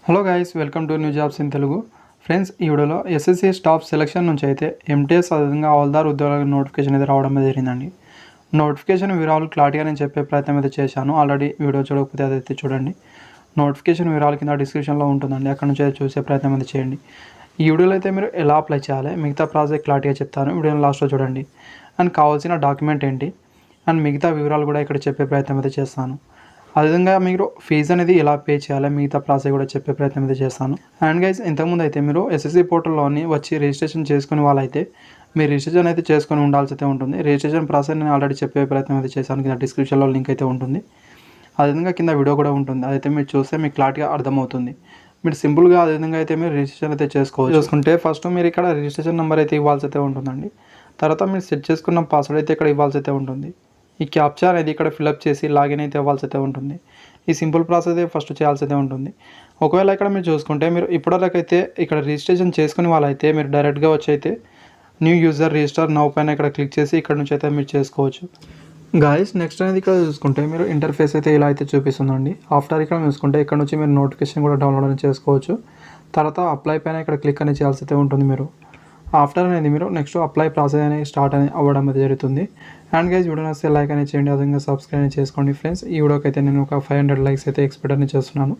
Hello guys, welcome to new jobs in Telugu. Friends, ఈ వీడియోలో SSC staff selection నుంచి అయితే ఎంటీఎస్ అదేవిధంగా హవల్దార్ ఉద్యోగాల నోటిఫికేషన్ అయితే రావడం జరిగిందండి. నోటిఫికేషన్ వివరాలు క్లారిటీగా నేను చెప్పే ప్రయత్నం అయితే చేశాను. ఆల్రెడీ వీడియో చూడకపోతే అదైతే చూడండి. నోటిఫికేషన్ వివరాలు కింద డిస్క్రిప్షన్లో ఉంటుందండి, అక్కడ నుంచి అయితే చూసే ప్రయత్నం అయితే చేయండి. ఈ వీడియోలో అయితే మీరు ఎలా అప్లై చేయాలి, మిగతా ప్రాసెస్ క్లారిటీగా చెప్తాను. వీడియోని లాస్ట్లో చూడండి. అండ్ కావాల్సిన డాక్యుమెంట్ ఏంటి అండ్ మిగతా వివరాలు కూడా ఇక్కడ చెప్పే ప్రయత్నం అయితే చేస్తాను. అదేవిధంగా మీరు ఫీజు అనేది ఎలా పే చేయాలి, మిగతా ప్రాసెస్ కూడా చెప్పే ప్రయత్నం అయితే చేస్తాను. అండ్ గైస్, ఇంతకుముందు అయితే మీరు ఎస్ఎస్సి పోర్టల్లోని వచ్చి రిజిస్ట్రేషన్ చేసుకునే వాళ్ళైతే మీరు రిజిస్ట్రేషన్ అయితే చేసుకొని ఉండాల్సి అయితే ఉంటుంది. రిజిస్ట్రేషన్ ప్రాసెస్ నేను ఆల్రెడీ చెప్పే ప్రయత్నం అయితే చేశాను. కింద డిస్క్రిప్షన్లో లింక్ అయితే ఉంటుంది. అదేవిధంగా కింద వీడియో కూడా ఉంటుంది. అదైతే మీరు చూస్తే మీకు క్లారిటీగా అర్థమవుతుంది. మీరు సింపుల్గా అదేవిధంగా అయితే మీరు రిజిస్ట్రేషన్ అయితే చూసుకుంటే ఫస్ట్ మీరు ఇక్కడ రిజిస్ట్రేషన్ నెంబర్ అయితే ఇవ్వాల్సి అయితే ఉంటుందండి. తర్వాత మీరు సెట్ చేసుకున్న పాస్వర్డ్ అయితే ఇక్కడ ఇవ్వాల్సి అయితే ఉంటుంది. ఈ క్యాప్చా అనేది ఇక్కడ ఫిల్అప్ చేసి లాగిన్ అయితే ఇవ్వాల్సి అయితే ఉంటుంది. ఈ సింపుల్ ప్రాసెస్ అయితే ఫస్ట్ చేయాల్సి అయితే ఉంటుంది. ఒకవేళ ఇక్కడ మీరు చూసుకుంటే మీరు ఇప్పటివరకైతే ఇక్కడ రిజిస్ట్రేషన్ చేసుకునే వాళ్ళైతే మీరు డైరెక్ట్గా వచ్చి అయితే న్యూ యూజర్ రిజిస్టర్ నౌ పైన ఇక్కడ క్లిక్ చేసి ఇక్కడ నుంచి అయితే మీరు చేసుకోవచ్చు. గాయస్, నెక్స్ట్ అనేది ఇక్కడ చూసుకుంటే మీరు ఇంటర్ఫేస్ అయితే ఇలా అయితే చూపిస్తుందండి. ఆఫ్టర్ ఇక్కడ చూసుకుంటే ఇక్కడ నుంచి మీరు నోటిఫికేషన్ కూడా డౌన్లోడ్ అని చేసుకోవచ్చు. తర్వాత అప్లై పైన ఇక్కడ క్లిక్ అనేది చేయాల్సి అయితే ఉంటుంది. మీరు ఆఫ్టర్ అనేది మీరు నెక్స్ట్ అప్లై ప్రాసెస్ అనేది స్టార్ట్ అని అవ్వడం అయితే జరుగుతుంది. అండ్ గైస్, వీడియో నచ్చితే లైక్ అనేది చేయండి, అదేవిధంగా సబ్స్క్రైబ్ చేసుకోండి. ఫ్రెండ్స్, ఈ వీడియోకి అయితే నేను ఒక 500 లైక్స్ అయితే ఎక్స్పెక్ట్ అని చేస్తున్నాను.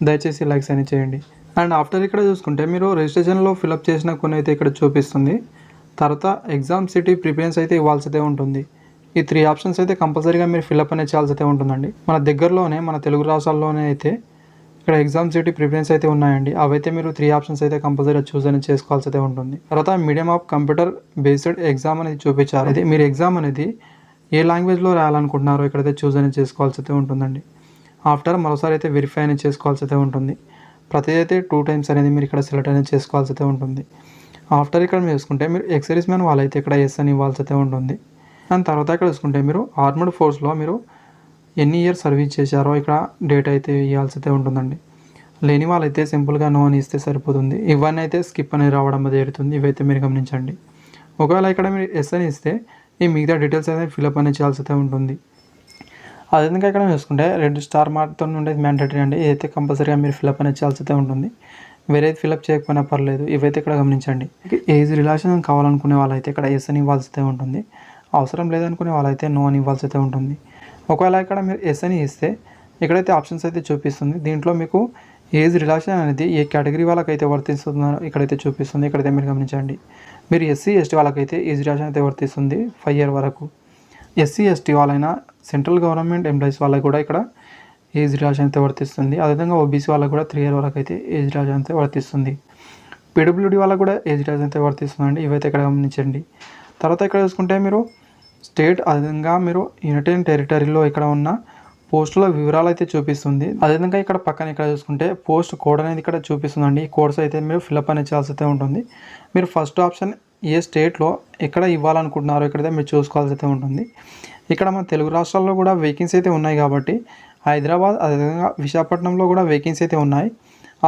దయచేసి లైక్స్ అనేది చేయండి. అండ్ ఆఫ్టర్ ఇక్కడ చూసుకుంటే మీరు రిజిస్ట్రేషన్లో ఫిల్అప్ చేసిన కొన్ని అయితే ఇక్కడ చూపిస్తుంది. తర్వాత ఎగ్జామ్ సిటీ ప్రిఫరెన్స్ అయితే ఇవ్వాల్సి అయితే ఉంటుంది. ఈ 3 ఆప్షన్స్ అయితే కంపల్సరీగా మీరు ఫిల్అప్ అనేది చేయాల్సి అయితే ఉంటుందండి. మన దగ్గరలోనే మన తెలుగు రాష్ట్రాల్లోనే అయితే ఇక్కడ ఎగ్జామ్ సిటీ ప్రిఫరెన్స్ అయితే ఉన్నాయండి. అవైతే మీరు 3 ఆప్షన్స్ అయితే కంపల్సరీగా చూస్ అనేది చేసుకోవాల్సి అయితే ఉంటుంది. తర్వాత medium of computer based exam అనేది చూపించారు. అయితే మీరు ఎగ్జామ్ అనేది ఏ లాంగ్వేజ్లో రాయాలనుకుంటున్నారో ఇక్కడైతే చూస్ అనేది చేసుకోవాల్సి అయితే ఉంటుందండి. ఆఫ్టర్ మరోసారి అయితే వెరిఫై అనేది చేసుకోవాల్సి అయితే ఉంటుంది. ప్రతి అయితే 2 టైమ్స్ అనేది మీరు ఇక్కడ సెలెక్ట్ అనేది చేసుకోవాల్సి అయితే ఉంటుంది. ఆఫ్టర్ ఇక్కడ మీరు చూసుకుంటే మీరు ఎక్సర్వీస్ మ్యాన్ వాళ్ళైతే ఇక్కడ ఎస్ అని ఇవ్వాల్సి అయితే ఉంటుంది. అండ్ తర్వాత ఇక్కడ చూసుకుంటే మీరు ఆర్మడ్ ఫోర్స్లో మీరు ఎన్ని ఇయర్స్ సర్వీస్ చేశారో ఇక్కడ డేట్ అయితే ఇవ్వాల్సి అయితే ఉంటుందండి. లేని వాళ్ళైతే సింపుల్గా నో అని ఇస్తే సరిపోతుంది. ఇవన్నీ అయితే స్కిప్ అనేది రావడం జరుగుతుంది. ఇవైతే మీరు గమనించండి. ఒకవేళ ఇక్కడ మీరు ఎస్ అని ఇస్తే ఈ మిగతా డీటెయిల్స్ అయితే ఫిల్అప్ అనేది చేయాల్సి అయితే ఉంటుంది. అదేవిధంగా ఇక్కడ చూసుకుంటే రెడ్ స్టార్ మార్క్తో ఉండేది మ్యాండేటరీ అండి. ఇదైతే కంపల్సరీగా మీరు ఫిల్అప్ అనేది చేయాల్సి అయితే ఉంటుంది. వేరే ఫిల్అప్ చేయకపోయినా పర్లేదు. ఇవైతే ఇక్కడ గమనించండి. ఏజ్ రిలేషన్ కావాలనుకునే వాళ్ళైతే ఇక్కడ ఎస్ అని ఇవ్వాల్సి అయితే ఉంటుంది. అవసరం లేదనుకునే వాళ్ళైతే నో అని ఇవ్వాల్సి అయితే ఉంటుంది. ఒకవేళ ఇక్కడ మీరు ఎస్ అని ఇస్తే ఇక్కడైతే ఆప్షన్స్ అయితే చూపిస్తుంది. దీంట్లో మీకు ఏజ్ రిలాక్షన్ అనేది ఏ కేటగిరీ వాళ్ళకైతే వర్తిస్తుందో ఇక్కడైతే చూపిస్తుంది. ఇక్కడైతే మీరు గమనించండి. మీరు ఎస్సీ ఎస్టీ వాళ్ళకైతే ఏజ్ రిలాక్షన్ అయితే వర్తిస్తుంది 5 years వరకు. ఎస్సీ ఎస్టీ వాళ్ళైనా సెంట్రల్ గవర్నమెంట్ ఎంప్లాయీస్ వాళ్ళకి కూడా ఇక్కడ ఏజ్ రిలాక్షన్ అయితే వర్తిస్తుంది. అదేవిధంగా ఓబీసీ వాళ్ళకి కూడా 3 years వరకు అయితే ఏజ్ రిలాక్షన్ అయితే వర్తిస్తుంది. పీడబ్ల్యూడీ వాళ్ళకి కూడా ఏజ్ రిలాక్షన్ అయితే వర్తిస్తుందండి. ఇవైతే ఇక్కడ గమనించండి. తర్వాత ఇక్కడ చూసుకుంటే మీరు స్టేట్ అదేవిధంగా మీరు యూనియన్ టెరిటరీలో ఇక్కడ ఉన్న పోస్టుల వివరాలు అయితే చూపిస్తుంది. అదేవిధంగా ఇక్కడ పక్కన ఇక్కడ చూసుకుంటే పోస్ట్ కోడ్ అనేది ఇక్కడ చూపిస్తుందండి. ఈ కోడ్స్ అయితే మీరు ఫిల్అప్ అనేది చేయాల్సి అయితే ఉంటుంది. మీరు ఫస్ట్ ఆప్షన్ ఏ స్టేట్లో ఎక్కడ ఇవ్వాలనుకుంటున్నారో ఇక్కడైతే మీరు చూసుకోవాల్సి అయితే ఉంటుంది. ఇక్కడ మన తెలుగు రాష్ట్రాల్లో కూడా వేకెన్సీ అయితే ఉన్నాయి కాబట్టి హైదరాబాద్ అదేవిధంగా విశాఖపట్నంలో కూడా వేకెన్సీ అయితే ఉన్నాయి.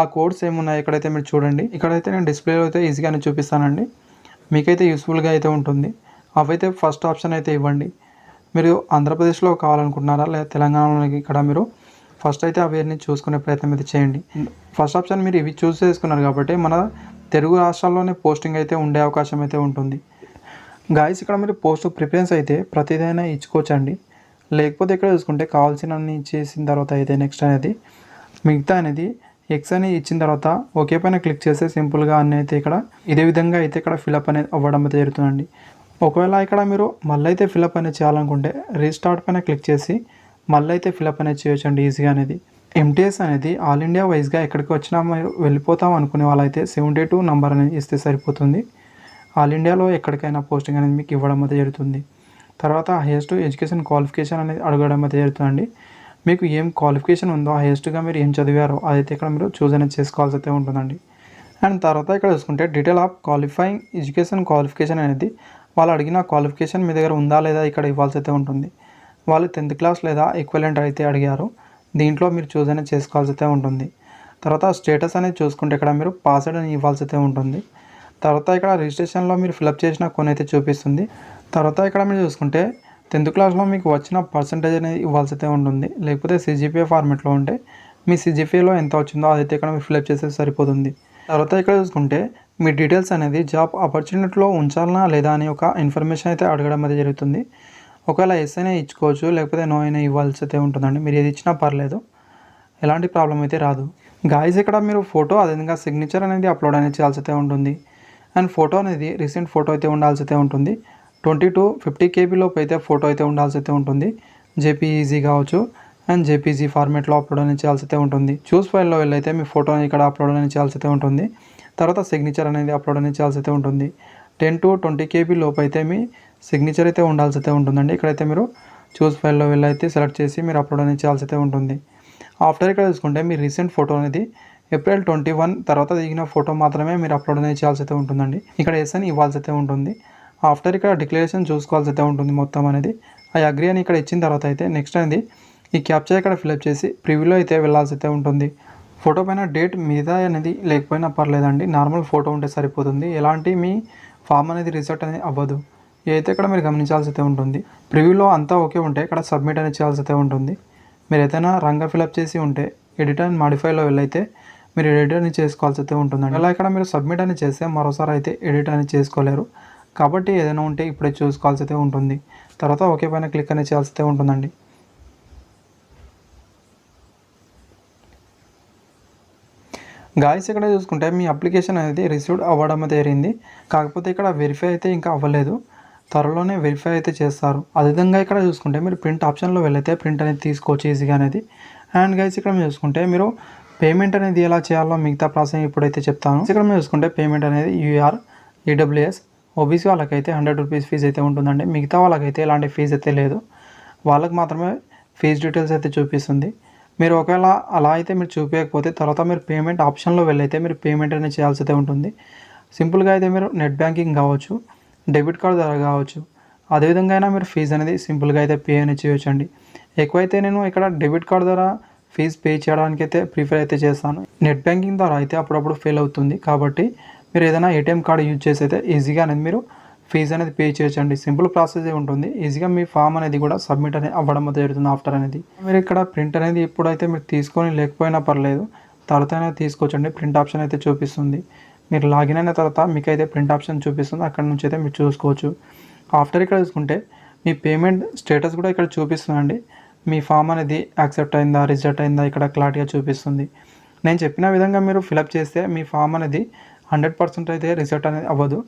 ఆ కోడ్స్ ఏమున్నాయి ఇక్కడైతే మీరు చూడండి. ఇక్కడైతే నేను డిస్ప్లేలో అయితే ఈజీగానే చూపిస్తానండి. మీకైతే యూస్ఫుల్గా అయితే ఉంటుంది. అవైతే ఫస్ట్ ఆప్షన్ అయితే ఇవ్వండి. మీరు ఆంధ్రప్రదేశ్లో కావాలనుకుంటున్నారా లేదా తెలంగాణలో ఇక్కడ మీరు ఫస్ట్ అయితే అవన్నీ చూసుకునే ప్రయత్నం అయితే చేయండి. ఫస్ట్ ఆప్షన్ మీరు ఇవి చూస్ చేసుకున్నారు కాబట్టి మన తెలుగు రాష్ట్రాల్లోనే పోస్టింగ్ అయితే ఉండే అవకాశం అయితే ఉంటుంది. గాయస్, ఇక్కడ మీరు పోస్ట్ ప్రిఫరెన్స్ అయితే ప్రతిదైనా ఇచ్చుకోవచ్చండి. లేకపోతే ఇక్కడ చూసుకుంటే కావాల్సినన్ని చేసిన తర్వాత అయితే నెక్స్ట్ అనేది మిగతా అనేది ఎక్స్ అని ఇచ్చిన తర్వాత ఓకే పైన క్లిక్ చేస్తే సింపుల్గా అన్నీ అయితే ఇక్కడ ఇదే విధంగా అయితే ఇక్కడ ఫిల్అప్ అనేది అవ్వడం అయితే జరుగుతుందండి. ఒకవేళ ఇక్కడ మీరు మళ్ళీ అయితే ఫిల్అప్ అనేది చేయాలనుకుంటే రీస్టార్ట్ పైన క్లిక్ చేసి మళ్ళీ అయితే ఫిల్అప్ అనేది చేయొచ్చండి ఈజీగా అనేది. ఎంటీఎస్ అనేది ఆల్ ఇండియా వైజ్గా ఎక్కడికి వచ్చినా మీరు వెళ్ళిపోతాం అనుకునే వాళ్ళైతే 72 నెంబర్ అనేది ఇస్తే సరిపోతుంది. ఆల్ ఇండియాలో ఎక్కడికైనా పోస్టింగ్ అనేది మీకు ఇవ్వడం అయితే జరుగుతుంది. తర్వాత హైయెస్ట్ ఎడ్యుకేషన్ క్వాలిఫికేషన్ అనేది అడగడం అయితే జరుగుతుందండి. మీకు ఏం క్వాలిఫికేషన్ ఉందో హైయెస్ట్గా మీరు ఏం చదివారో అదైతే ఇక్కడ మీరు చూస్ అనేది చేసుకోవాల్సి అయితే ఉంటుందండి. అండ్ తర్వాత ఇక్కడ చూసుకుంటే detail of qualifying education qualification అనేది వాళ్ళు అడిగిన క్వాలిఫికేషన్ మీ దగ్గర ఉందా లేదా ఇక్కడ ఇవ్వాల్సి అయితే ఉంటుంది. వాళ్ళు 10th క్లాస్ లేదా ఈక్వలెంట్ అయితే అడిగారు. దీంట్లో మీరు చూస్ అనేది చేసుకోవాల్సి అయితే ఉంటుంది. తర్వాత స్టేటస్ అనేది చూసుకుంటే ఇక్కడ మీరు పాస్వర్డ్ అని ఇవ్వాల్సి అయితే ఉంటుంది. తర్వాత ఇక్కడ రిజిస్ట్రేషన్లో మీరు ఫిల్అప్ చేసిన కొన్ని అయితే చూపిస్తుంది. తర్వాత ఇక్కడ మీరు చూసుకుంటే 10th క్లాస్లో మీకు వచ్చిన పర్సంటేజ్ అనేది ఇవ్వాల్సి అయితే ఉంటుంది. లేకపోతే సిజిపిఏ ఫార్మెట్లో ఉంటే మీ సిజిపిఏలో ఎంత వచ్చిందో అదైతే ఇక్కడ మీరు ఫిల్అప్ చేస్తే సరిపోతుంది. తర్వాత ఇక్కడ చూసుకుంటే మీ డీటెయిల్స్ అనేది జాబ్ ఆపర్చునిటీలో ఉంచాలనా లేదా అని ఒక ఇన్ఫర్మేషన్ అయితే అడగడం అయితే జరుగుతుంది. ఒకవేళ ఎస్ అయినా ఇచ్చుకోవచ్చు, లేకపోతే నో అయినా ఇవ్వాల్సి అయితే ఉంటుందండి. మీరు ఏది ఇచ్చినా పర్లేదు, ఎలాంటి ప్రాబ్లం అయితే రాదు. గాయస్ ఇక్కడ మీరు ఫోటో అదేవిధంగా సిగ్నేచర్ అనేది అప్లోడ్ అనేది చేయాల్సి అయితే ఉంటుంది. అండ్ ఫోటో అనేది రీసెంట్ ఫోటో అయితే ఉండాల్సి అయితే ఉంటుంది. 20 to 50 KB లోపు అయితే ఫోటో అయితే ఉండాల్సి అయితే ఉంటుంది. జేపీఈజీ కావచ్చు అండ్ జేపీజీ ఫార్మేట్లో అప్లోడ్ అనేది చేయాల్సి అయితే ఉంటుంది. చూస్ ఫైల్లో వెళ్ళైతే మీ ఫోటోని ఇక్కడ అప్లోడ్ అనేది చేయాల్సి అయితే ఉంటుంది. తర్వాత సిగ్నేచర్ అనేది అప్లోడ్ అనేది చేయాల్సి అయితే ఉంటుంది. 10 to 20 KB లోపు అయితే మీ సిగ్నేచర్ అయితే ఉండాల్సి అయితే ఉంటుందండి. ఇక్కడైతే మీరు చూస్ ఫైల్లో వెళ్ళైతే సెలెక్ట్ చేసి మీరు అప్లోడ్ అనేది చేయాల్సి అయితే ఉంటుంది. ఆఫ్టర్ ఇక్కడ చూసుకుంటే మీ రీసెంట్ ఫోటో అనేది April 21 తర్వాత దిగిన ఫోటో మాత్రమే మీరు అప్లోడ్ అనేది చేయాల్సి అయితే ఉంటుందండి. ఇక్కడ ఎస్ అని ఇవ్వాల్సి అయితే ఉంటుంది. ఆఫ్టర్ ఇక్కడ డిక్లరేషన్ చూసుకోవాల్సి అయితే ఉంటుంది మొత్తం అనేది. ఆ అగ్రీ అని ఇక్కడ ఇచ్చిన తర్వాత అయితే నెక్స్ట్ అనేది ఈ క్యాప్చర్ ఇక్కడ ఫిల్అప్ చేసి ప్రివ్యూలో అయితే వెళ్ళాల్సి అయితే ఉంటుంది. ఫోటో పైన డేట్ మీద అనేది లేకపోయినా పర్లేదండి, నార్మల్ ఫోటో ఉంటే సరిపోతుంది. ఎలాంటి మీ ఫామ్ అనేది రిజెక్ట్ అనేది అవ్వదు. ఇదైతే ఇక్కడ మీరు గమనించాల్సి అయితే ఉంటుంది. ప్రివ్యూలో అంతా ఓకే ఉంటే ఇక్కడ సబ్మిట్ అనేది చేయాల్సి అయితే ఉంటుంది. మీరు ఏదైనా రంగా ఫిల్అప్ చేసి ఉంటే ఎడిట్ అండ్ మాడిఫైలో వెళ్ళైతే మీరు ఎడిట్ అని చేసుకోవాల్సి అయితే ఉంటుందండి. అలా ఇక్కడ మీరు సబ్మిట్ అని చేస్తే మరోసారి అయితే ఎడిట్ అని చేసుకోలేరు. కాబట్టి ఏదైనా ఉంటే ఇప్పుడే చూసుకోవాల్సి అయితే ఉంటుంది. తర్వాత ఓకే పైన క్లిక్ అనేది చేయాల్సి అయితే ఉంటుందండి. గాయస్ ఇక్కడ చూసుకుంటే మీ అప్లికేషన్ అనేది రిసీవ్డ్ అవ్వడం అయితే జరిగింది. కాకపోతే ఇక్కడ వెరిఫై అయితే ఇంకా అవ్వలేదు, త్వరలోనే వెరిఫై అయితే చేస్తారు. అదేవిధంగా ఇక్కడ చూసుకుంటే మీరు ప్రింట్ ఆప్షన్లో వెళ్ళైతే ప్రింట్ అనేది తీసుకోవచ్చు ఈజీగా అనేది. అండ్ గైస్ ఇక్కడ మీరు చూసుకుంటే మీరు పేమెంట్ అనేది ఎలా చేయాలో మిగతా ప్రాసెస్ ఇప్పుడైతే చెప్తాను. ఇక్కడ మీరు చూసుకుంటే పేమెంట్ అనేది యూఆర్, ఈడబ్ల్యూఎస్, ఓబీసీ వాళ్ళకైతే 100 రూపీస్ ఫీజు అయితే ఉంటుందండి. మిగతా వాళ్ళకైతే ఎలాంటి ఫీజు అయితే లేదు. వాళ్ళకి మాత్రమే ఫీజు డీటెయిల్స్ అయితే చూపిస్తుంది. మీరు ఒకవేళ అలా అయితే మీరు చూపించకపోతే తర్వాత మీరు పేమెంట్ ఆప్షన్లో వెళ్ళైతే మీరు పేమెంట్ అనేది చేయాల్సి అయితే ఉంటుంది. సింపుల్గా అయితే మీరు నెట్ బ్యాంకింగ్ కావచ్చు, డెబిట్ కార్డ్ ద్వారా కావచ్చు, అదేవిధంగా అయినా మీరు ఫీజు అనేది సింపుల్గా అయితే పే అనేది చేయొచ్చండి. ఎక్కువైతే నేను ఇక్కడ డెబిట్ కార్డ్ ద్వారా ఫీజు పే చేయడానికి అయితే ప్రిఫర్ అయితే చేస్తాను. నెట్ బ్యాంకింగ్ ద్వారా అయితే అప్పుడప్పుడు ఫెయిల్ అవుతుంది. కాబట్టి మీరు ఏదైనా ఏటీఎం కార్డు యూజ్ చేసి అయితే ఈజీగా అనేది మీరు ఫీజు అనేది పే చేయొచ్చండి. సింపుల్ ప్రాసెస్ ఉంటుంది. ఈజీగా మీ ఫామ్ అనేది కూడా సబ్మిట్ అనేది అవ్వడం జరుగుతుంది ఆఫ్టర్ అనేది. మీరు ఇక్కడ ప్రింట్ అనేది ఇప్పుడైతే మీరు తీసుకొని లేకపోయినా పర్లేదు, తర్వాత అయినా తీసుకోవచ్చండి. ప్రింట్ ఆప్షన్ అయితే చూపిస్తుంది. మీరు లాగిన్ అయిన తర్వాత మీకు అయితే ప్రింట్ ఆప్షన్ చూపిస్తుంది. అక్కడ నుంచి అయితే మీరు చూసుకోవచ్చు. ఆఫ్టర్ ఇక్కడ చూసుకుంటే మీ పేమెంట్ స్టేటస్ కూడా ఇక్కడ చూపిస్తుందండి. మీ ఫామ్ అనేది యాక్సెప్ట్ అయిందా, రిజెక్ట్ అయిందా ఇక్కడ క్లారిటీగా చూపిస్తుంది. నేను చెప్పిన విధంగా మీరు ఫిలప్ చేస్తే మీ ఫామ్ అనేది 100% అయితే రిజెక్ట్ అనేది అవ్వదు.